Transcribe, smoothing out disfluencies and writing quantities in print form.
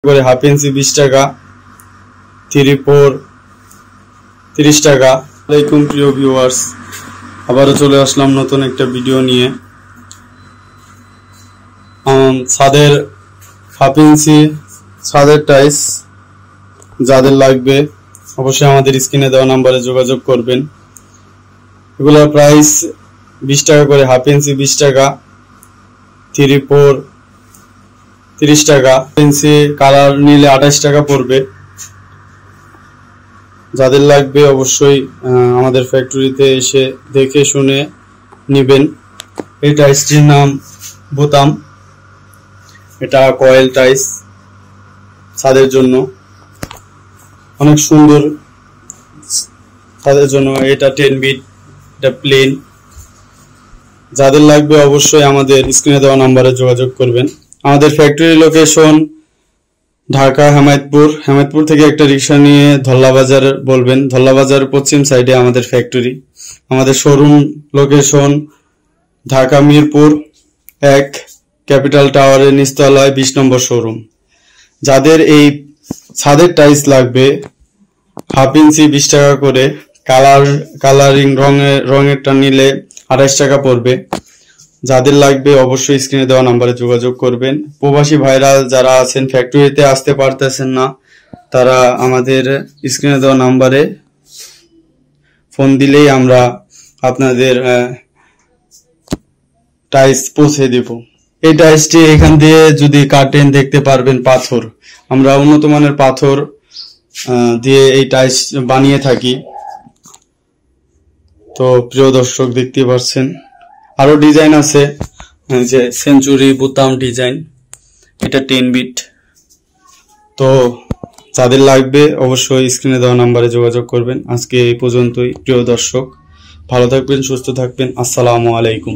করে half inch 20 টাকা, 3/4 30 টাকা। আসসালামু প্রিয় ভিউয়ার্স, আবারও চলে আসলাম নতুন একটা ভিডিও নিয়ে। ছাদের হাফ ইঞ্চি ছাদের টাইলস যাদের লাগবে অবশ্যই আমাদের স্ক্রিনে দেওয়া নাম্বারে যোগাযোগ করবেন। এগুলোর প্রাইস 20 টাকা করে, হাফ ইঞ্চি 20 টাকা, 3/4 30 টাকা, ইঞ্চি কালার নিলে 28 টাকা পড়বে। যাদের লাগবে অবশ্যই আমাদের ফ্যাক্টরিতে এসে দেখে শুনে নেবেন। এই টাইলসটির নাম বোতাম, এটা কয়েল টাইলস ছাদের জন্য, অনেক সুন্দর ছাদের জন্য। এটা 10 বিট, এটা প্লেন। যাদের লাগবে অবশ্যই আমাদের স্ক্রিনে দেওয়া নাম্বারে যোগাযোগ করবেন। আমাদের ফ্যাক্টরি লোকেশন ঢাকা হেমায়তপুর থেকে একটা রিক্সা নিয়ে ধল্লা বাজার বলবেন, ধল্লা বাজার পশ্চিম সাইডে আমাদের ফ্যাক্টরি। আমাদের showroom location Dhaka Mirpur 1 capital টাওয়ারের নিচতলায় 20 নম্বর শোরুম। যাদের এই ছাদের টাইলস লাগবে হাফ ইঞ্চি 20 টাকা করে, কালারিং রঙেরটা নিলে 28 টাকা পড়বে। যাদের লাগবে অবশ্যই স্ক্রিনে দেওয়া নাম্বারে যোগাযোগ করবেন। প্রবাসী ভাইরা যারা আছেন ফ্যাক্টরিতে আসতে পারতেছেন না, তারা আমাদের স্ক্রিনে দেওয়া নাম্বারে ফোন দিলেই আমরা আপনাদের টাইলস পৌঁছে দিব। এই টাইলসটি এখান দিয়ে যদি কাটেন দেখতে পারবেন পাথর, আমরা উন্নত মানের পাথর দিয়ে এই টাইলস বানিয়ে থাকি। তো প্রিয় দর্শক দেখতে পাচ্ছেন আরো ডিজাইন আছে, যে সেঞ্চুরি বোতাম ডিজাইন, এটা 10 বিট। তো যাদের লাগবে অবশ্যই স্ক্রিনে দেওয়া নাম্বারে যোগাযোগ করবেন। আজকে এই পর্যন্তই প্রিয় দর্শক, ভালো থাকবেন, সুস্থ থাকবেন। আসসালামু আলাইকুম।